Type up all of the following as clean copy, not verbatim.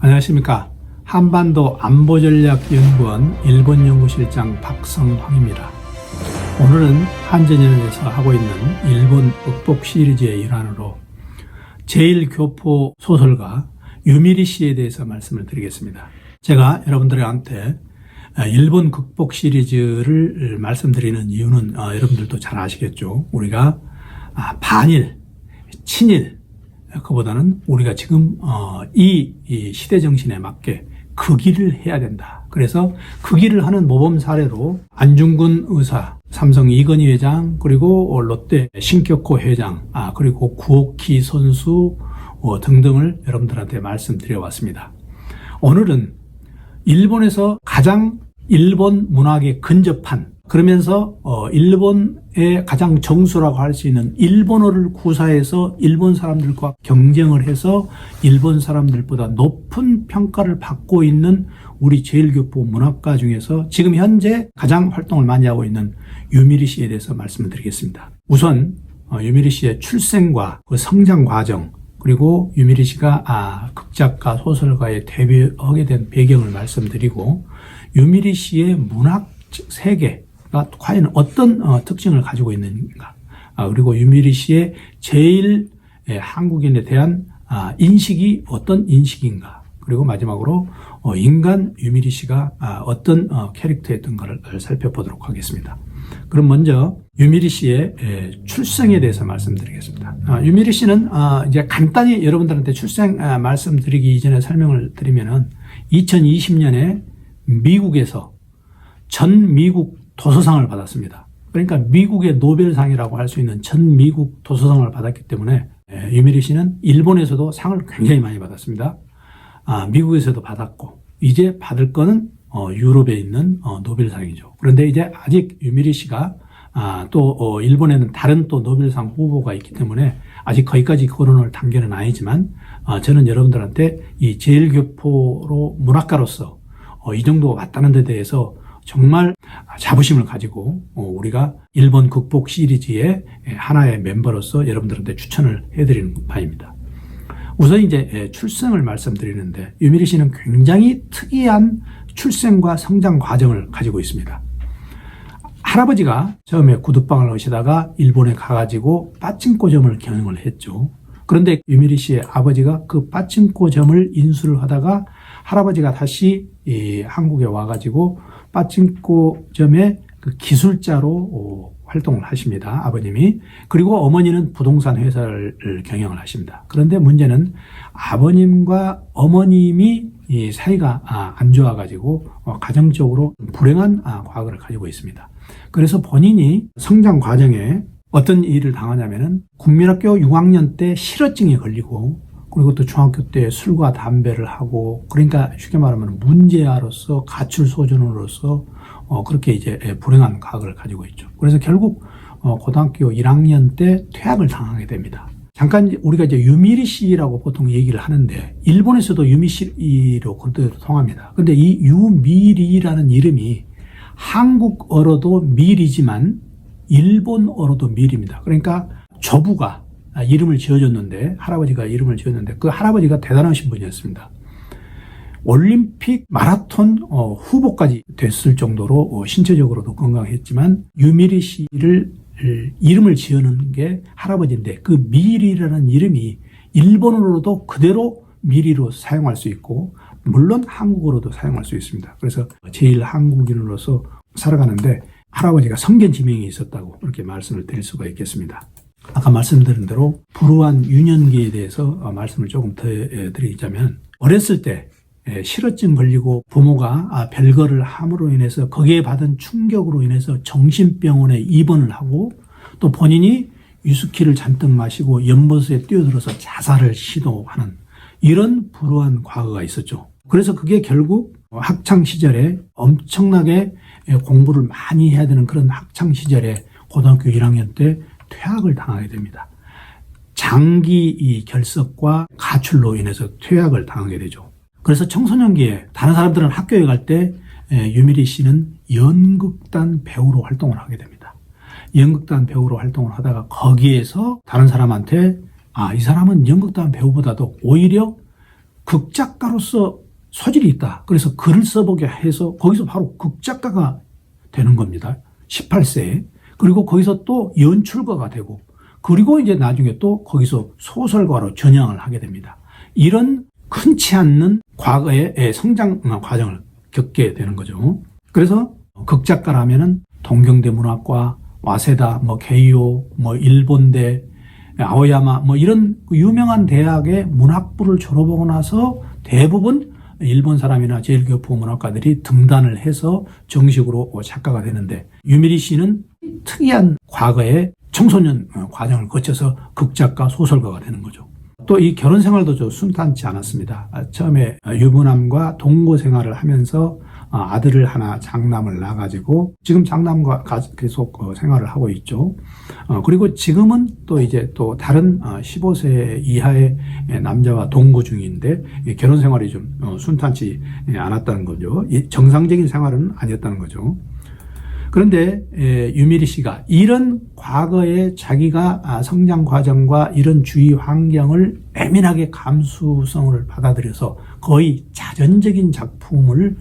안녕하십니까. 한반도 안보전략연구원 일본연구실장 박성황입니다. 오늘은 한전연에서 하고 있는 일본 극복 시리즈의 일환으로 제1교포 소설가 유미리 씨에 대해서 말씀을 드리겠습니다. 제가 여러분들한테 일본 극복 시리즈를 말씀드리는 이유는 여러분들도 잘 아시겠죠. 우리가 반일, 친일, 그보다는 우리가 지금 이 시대 정신에 맞게 극일을 해야 된다. 그래서 극일을 하는 모범 사례로 안중근 의사, 삼성 이건희 회장, 그리고 롯데 신격호 회장, 그리고 구오키 선수 등등을 여러분들한테 말씀드려 왔습니다. 오늘은 일본에서 가장 일본 문학에 근접한, 그러면서 일본의 가장 정수라고 할 수 있는 일본어를 구사해서 일본 사람들과 경쟁을 해서 일본 사람들보다 높은 평가를 받고 있는 우리 제1교포 문학가 중에서 지금 현재 가장 활동을 많이 하고 있는 유미리 씨에 대해서 말씀을 드리겠습니다. 우선 유미리 씨의 출생과 그 성장 과정, 그리고 유미리 씨가 극작가, 소설가에 데뷔하게 된 배경을 말씀드리고, 유미리 씨의 문학 세계가 과연 어떤 특징을 가지고 있는가, 그리고 유미리 씨의 제일 한국인에 대한 인식이 어떤 인식인가, 그리고 마지막으로 인간 유미리 씨가 어떤 캐릭터였던가를 살펴보도록 하겠습니다. 그럼 먼저 유미리 씨의 출생에 대해서 말씀드리겠습니다. 유미리 씨는 이제 간단히 여러분들한테 출생 말씀드리기 이전에 설명을 드리면은 2020년에 미국에서 전 미국 도서상을 받았습니다. 그러니까 미국의 노벨상이라고 할 수 있는 전 미국 도서상을 받았기 때문에 유미리 씨는 일본에서도 상을 굉장히 많이 받았습니다. 미국에서도 받았고, 이제 받을 거는 유럽에 있는 노벨상이죠. 그런데 이제 아직 유미리 씨가 또 일본에는 다른 또 노벨상 후보가 있기 때문에 아직 거기까지 거론할 단계는 아니지만, 저는 여러분들한테 이 제1교포로 문학가로서 이 정도 왔다는 데 대해서 정말 자부심을 가지고 우리가 일본 극복 시리즈의 하나의 멤버로서 여러분들한테 추천을 해드리는 바입니다. 우선 이제 출생을 말씀드리는데, 유미리 씨는 굉장히 특이한 출생과 성장 과정을 가지고 있습니다. 할아버지가 처음에 구두방을 하시다가 일본에 가가지고 빠칭코점을 경영을 했죠. 그런데 유미리 씨의 아버지가 그 빠칭코점을 인수를 하다가 할아버지가 다시 한국에 와가지고 빠칭코점의 그 기술자로 활동을 하십니다. 아버님이. 그리고 어머니는 부동산 회사를 경영을 하십니다. 그런데 문제는 아버님과 어머님이 이 사이가 안 좋아가지고 가정적으로 불행한 과거를 가지고 있습니다. 그래서 본인이 성장 과정에 어떤 일을 당하냐면은 국민학교 6학년 때 실어증에 걸리고, 그리고 또 중학교 때 술과 담배를 하고, 그러니까 쉽게 말하면 문제아로서, 가출소년으로서 그렇게 이제 불행한 과거를 가지고 있죠. 그래서 결국 고등학교 1학년 때 퇴학을 당하게 됩니다. 잠깐 우리가 이제 유미리 씨라고 보통 얘기를 하는데, 일본에서도 유미 씨로 그대로 통합니다. 근데 이 유미리라는 이름이 한국어로도 미리지만 일본어로도 미리입니다. 그러니까 조부가 이름을 지어줬는데, 할아버지가 이름을 지었는데, 그 할아버지가 대단하신 분이었습니다. 올림픽 마라톤 후보까지 됐을 정도로 신체적으로도 건강했지만, 유미리 씨를 이름을 지어놓은 게 할아버지인데, 그 미리라는 이름이 일본어로도 그대로 미리로 사용할 수 있고, 물론 한국어로도 사용할 수 있습니다. 그래서 제일 한국인으로서 살아가는데 할아버지가 성견지명이 있었다고 그렇게 말씀을 드릴 수가 있겠습니다. 아까 말씀드린 대로 불우한 유년기에 대해서 말씀을 조금 더 드리자면, 어렸을 때 실어증 걸리고 부모가 별거를 함으로 인해서 거기에 받은 충격으로 인해서 정신병원에 입원을 하고, 또 본인이 위스키를 잔뜩 마시고 연못에 뛰어들어서 자살을 시도하는 이런 불우한 과거가 있었죠. 그래서 그게 결국 학창시절에 엄청나게 공부를 많이 해야 되는 그런 학창시절에 고등학교 1학년 때 퇴학을 당하게 됩니다. 장기 결석과 가출로 인해서 퇴학을 당하게 되죠. 그래서 청소년기에 다른 사람들은 학교에 갈 때 유미리 씨는 연극단 배우로 활동을 하게 됩니다. 연극단 배우로 활동을 하다가 거기에서 다른 사람한테 이 사람은 연극단 배우보다도 오히려 극작가로서 소질이 있다. 그래서 글을 써보게 해서 거기서 바로 극작가가 되는 겁니다. 18세에. 그리고 거기서 또 연출가가 되고, 그리고 이제 나중에 또 거기서 소설가로 전향을 하게 됩니다. 이런 흔치 않는 과거의 성장 과정을 겪게 되는 거죠. 그래서 극작가라면은 동경대 문학과, 와세다, 게이오, 일본대, 아오야마, 이런 유명한 대학의 문학부를 졸업하고 나서 대부분 일본 사람이나 제일교포 문학가들이 등단을 해서 정식으로 작가가 되는데, 유미리 씨는 특이한 과거의 청소년 과정을 거쳐서 극작가, 소설가가 되는 거죠. 또 이 결혼 생활도 좀 순탄치 않았습니다. 처음에 유부남과 동거 생활을 하면서 아들을 하나, 장남을 낳아가지고 지금 장남과 계속 생활을 하고 있죠. 그리고 지금은 또 이제 또 다른 15세 이하의 남자와 동거 중인데, 결혼 생활이 좀 순탄치 않았다는 거죠. 정상적인 생활은 아니었다는 거죠. 그런데 유미리 씨가 이런 과거의 자기가 성장 과정과 이런 주위 환경을 에민하게 감수성을 받아들여서 거의 자전적인 작품을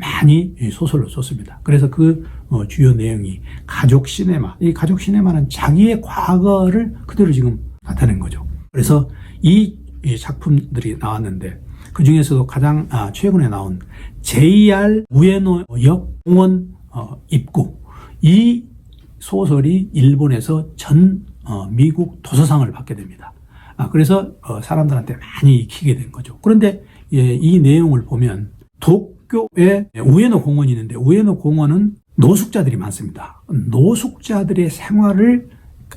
많이 소설로 썼습니다. 그래서 그 주요 내용이 가족 시네마. 이 가족 시네마는 자기의 과거를 그대로 지금 나타낸 거죠. 그래서 이 작품들이 나왔는데, 그 중에서도 가장 최근에 나온 JR 우에노역 공원 입구, 이 소설이 일본에서 전 미국 도서상을 받게 됩니다. 그래서 사람들한테 많이 익히게 된 거죠. 그런데 이 내용을 보면 도쿄에 우에노 공원이 있는데, 우에노 공원은 노숙자들이 많습니다. 노숙자들의 생활을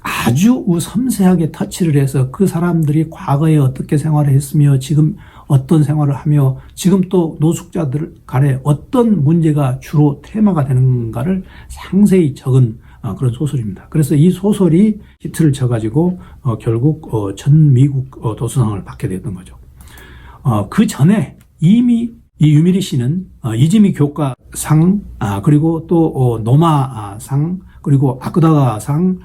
아주 섬세하게 터치를 해서 그 사람들이 과거에 어떻게 생활을 했으며 지금 어떤 생활을 하며 지금 또 노숙자들 간에 어떤 문제가 주로 테마가 되는가를 상세히 적은 그런 소설입니다. 그래서 이 소설이 히트를 쳐가지고 결국 전 미국 도서상을 받게 됐던 거죠. 그 전에 이미 이 유미리 씨는 이즈미 교과상, 그리고 또 노마상, 그리고 아쿠다가상,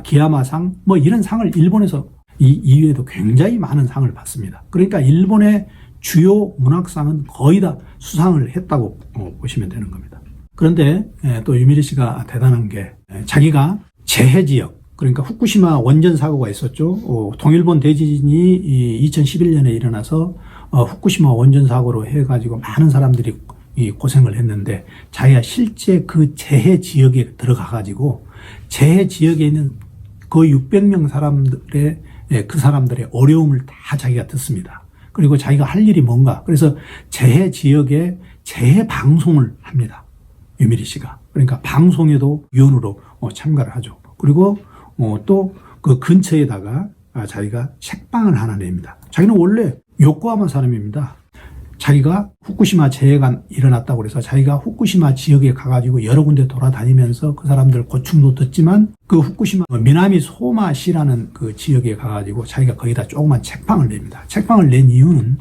기야마상, 이런 상을 일본에서 이 이외에도 굉장히 많은 상을 받습니다. 그러니까 일본의 주요 문학상은 거의 다 수상을 했다고 보시면 되는 겁니다. 그런데 또 유미리 씨가 대단한 게, 자기가 재해 지역, 그러니까 후쿠시마 원전 사고가 있었죠. 동일본 대지진이 2011년에 일어나서 후쿠시마 원전 사고로 해가지고 많은 사람들이 고생을 했는데, 자기가 실제 그 재해 지역에 들어가가지고 재해 지역에 있는 거의 600명 사람들의 그 사람들의 어려움을 다 자기가 듣습니다. 그리고 자기가 할 일이 뭔가, 그래서 재해 지역에 재해 방송을 합니다. 유미리 씨가. 그러니까 방송에도 위원으로 참가를 하죠. 그리고 또 그 근처에다가 자기가 책방을 하나 냅니다. 자기는 원래 요코하마 사람입니다. 자기가 후쿠시마 재해가 일어났다고 그래서 자기가 후쿠시마 지역에 가가지고 여러 군데 돌아다니면서 그 사람들 고충도 듣지만, 그 후쿠시마 미나미 소마시라는 그 지역에 가가지고 자기가 거기다 조그만 책방을 냅니다. 책방을 낸 이유는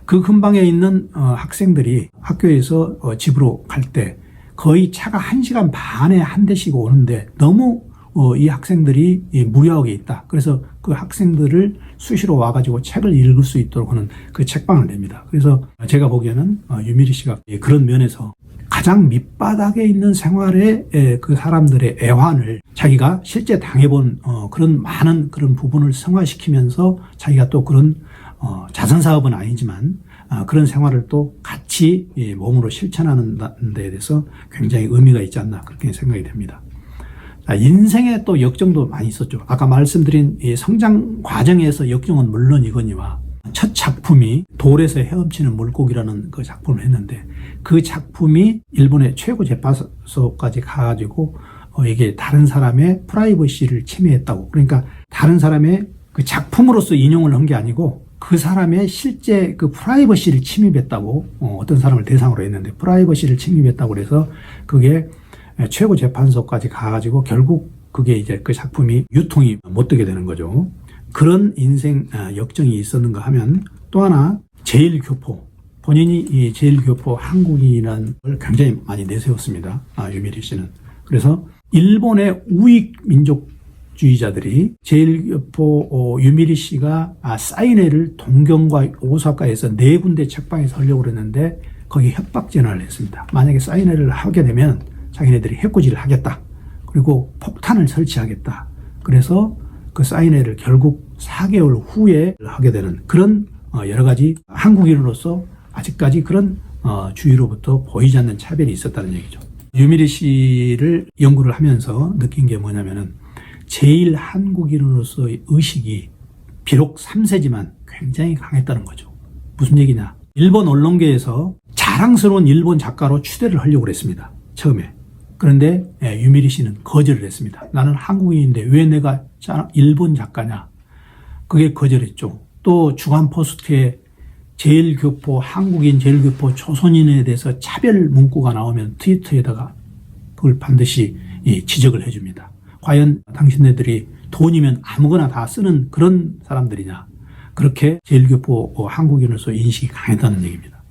그 근방에 있는 학생들이 학교에서 집으로 갈 때 거의 차가 1시간 반에 한 대씩 오는데 너무 이 학생들이 무료하게 있다. 그래서 그 학생들을 수시로 와가지고 책을 읽을 수 있도록 하는 그 책방을 냅니다. 그래서 제가 보기에는 유미리 씨가 그런 면에서 가장 밑바닥에 있는 생활의 그 사람들의 애환을 자기가 실제 당해본 그런 많은 그런 부분을 승화시키면서 자기가 또 그런 자선사업은 아니지만 그런 생활을 또 같이 몸으로 실천하는 데 대해서 굉장히 의미가 있지 않나, 그렇게 생각이 됩니다. 인생에 또 역정도 많이 있었죠. 아까 말씀드린 이 성장 과정에서 역정은 물론이거니와 첫 작품이 돌에서 헤엄치는 물고기라는 그 작품을 했는데, 그 작품이 일본의 최고 재판소까지 가가지고 이게 다른 사람의 프라이버시를 침해했다고, 그러니까 다른 사람의 그 작품으로서 인용을 한 게 아니고 그 사람의 실제 그 프라이버시를 침입했다고, 어떤 사람을 대상으로 했는데 프라이버시를 침입했다고 그래서 그게 최고 재판소까지 가가지고 결국 그게 이제 그 작품이 유통이 못 되게 되는 거죠. 그런 인생 역정이 있었는가 하면, 또 하나 제1교포, 본인이 이 제1교포 한국인이라는 걸 굉장히 많이 내세웠습니다. 유미리 씨는. 그래서 일본의 우익 민족 민족주의자들이 제일교포 유미리 씨가 사인회를 동경과 오사카에서 4군데 책방에서 하려고 그랬는데 거기 협박 전화를 했습니다. 만약에 사인회를 하게 되면 자기네들이 해코지를 하겠다. 그리고 폭탄을 설치하겠다. 그래서 그 사인회를 결국 4개월 후에 하게 되는 그런 여러 가지 한국인으로서 아직까지 그런 주위로부터 보이지 않는 차별이 있었다는 얘기죠. 유미리 씨를 연구를 하면서 느낀 게 뭐냐면은 제일 한국인으로서의 의식이 비록 3세지만 굉장히 강했다는 거죠. 무슨 얘기냐? 일본 언론계에서 자랑스러운 일본 작가로 추대를 하려고 했습니다. 처음에. 그런데 유미리 씨는 거절을 했습니다. 나는 한국인인데 왜 내가 일본 작가냐? 그게 거절했죠. 또 주간포스트에 제일교포, 한국인 제일교포 조선인에 대해서 차별 문구가 나오면 트위터에다가 그걸 반드시 지적을 해줍니다. 과연 당신네들이 돈이면 아무거나 다 쓰는 그런 사람들이냐. 그렇게 제일교포 한국인으로서 인식이 강했다는 얘기입니다.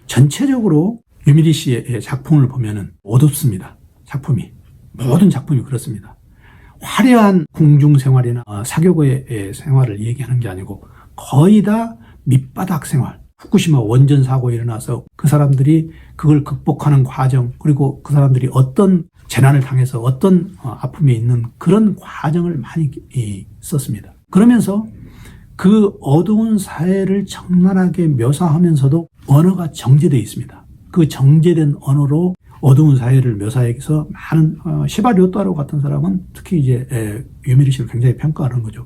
전체적으로 유미리 씨의 작품을 보면은 어둡습니다. 작품이. 모든 작품이 그렇습니다. 화려한 궁중생활이나 사교고의 생활을 얘기하는 게 아니고 거의 다 밑바닥 생활. 후쿠시마 원전 사고 일어나서 그 사람들이 그걸 극복하는 과정, 그리고 그 사람들이 어떤 재난을 당해서 어떤 아픔이 있는 그런 과정을 많이 썼습니다. 그러면서 그 어두운 사회를 적나라하게 묘사하면서도 언어가 정제되어 있습니다. 그 정제된 언어로 어두운 사회를 묘사해서 많은 시바리오타로 같은 사람은 특히 이제 유미리 씨를 굉장히 평가하는 거죠.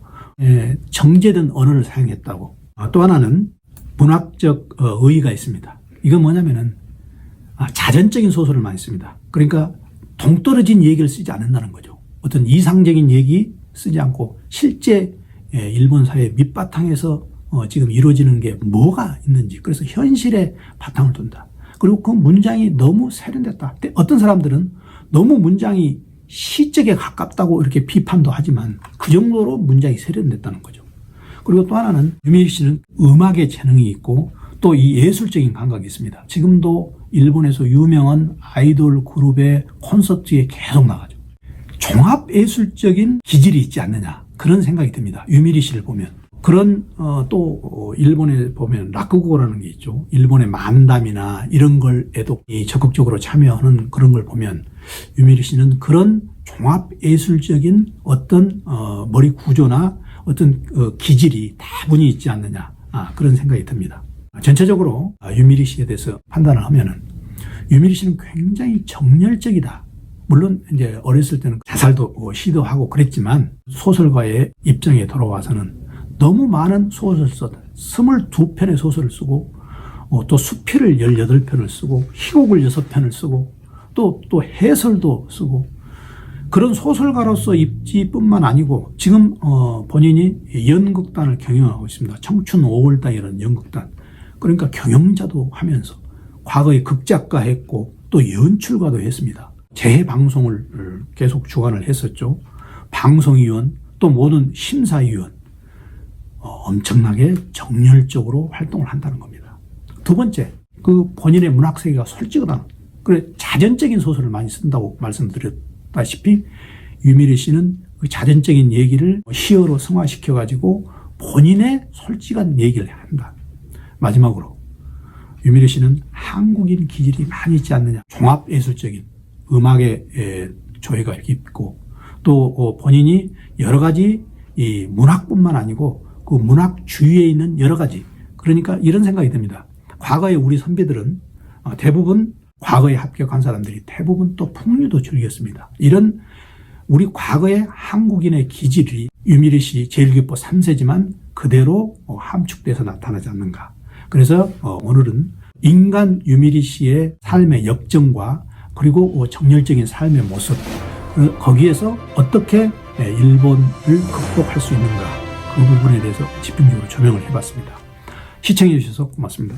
정제된 언어를 사용했다고. 또 하나는 문학적 의의가 있습니다. 이건 뭐냐면은 자전적인 소설을 많이 씁니다. 그러니까 동떨어진 얘기를 쓰지 않는다는 거죠. 어떤 이상적인 얘기 쓰지 않고 실제 일본 사회 밑바탕에서 지금 이루어지는 게 뭐가 있는지, 그래서 현실에 바탕을 둔다. 그리고 그 문장이 너무 세련됐다. 어떤 사람들은 너무 문장이 시적에 가깝다고 이렇게 비판도 하지만 그 정도로 문장이 세련됐다는 거죠. 그리고 또 하나는 유미리 씨는 음악의 재능이 있고 또 이 예술적인 감각이 있습니다. 지금도 일본에서 유명한 아이돌 그룹의 콘서트에 계속 나가죠. 종합예술적인 기질이 있지 않느냐, 그런 생각이 듭니다. 유미리 씨를 보면. 그런 또 일본에 보면 락구고라는 게 있죠. 일본의 만담이나 이런 걸에도 적극적으로 참여하는 그런 걸 보면 유미리 씨는 그런 종합예술적인 어떤 머리 구조나 어떤 기질이 다분히 있지 않느냐, 그런 생각이 듭니다. 전체적으로 유미리 씨에 대해서 판단을 하면은 유미리 씨는 굉장히 정열적이다. 물론 이제 어렸을 때는 자살도 시도하고 그랬지만 소설가의 입장에 돌아와서는 너무 많은 소설을 썼다. 22편의 소설을 쓰고 또 수필을 18편을 쓰고 희곡을 6편을 쓰고 또 해설도 쓰고 그런 소설가로서 입지뿐만 아니고 지금 본인이 연극단을 경영하고 있습니다. 청춘 5월단이라는 연극단. 그러니까 경영자도 하면서 과거에 극작가 했고 또 연출가도 했습니다. 재해방송을 계속 주관을 했었죠. 방송위원 또 모든 심사위원. 엄청나게 정열적으로 활동을 한다는 겁니다. 두 번째, 그 본인의 문학 세계가 솔직하다. 그래, 자전적인 소설을 많이 쓴다고 말씀드렸다시피 유미리 씨는 그 자전적인 얘기를 시어로 성화시켜가지고 본인의 솔직한 얘기를 한다. 마지막으로 유미리 씨는 한국인 기질이 많이 있지 않느냐. 종합예술적인 음악의 조예가 있고 또 본인이 여러 가지 이 문학뿐만 아니고 그 문학 주위에 있는 여러 가지, 그러니까 이런 생각이 듭니다. 과거에 우리 선배들은 대부분 과거에 합격한 사람들이 대부분 또 풍류도 즐겼습니다. 이런 우리 과거의 한국인의 기질이 유미리 씨 제일교포 3세지만 그대로 함축돼서 나타나지 않는가. 그래서 오늘은 인간 유미리 씨의 삶의 역정과 그리고 정열적인 삶의 모습, 거기에서 어떻게 일본을 극복할 수 있는가, 그 부분에 대해서 집중적으로 조명을 해봤습니다. 시청해 주셔서 고맙습니다.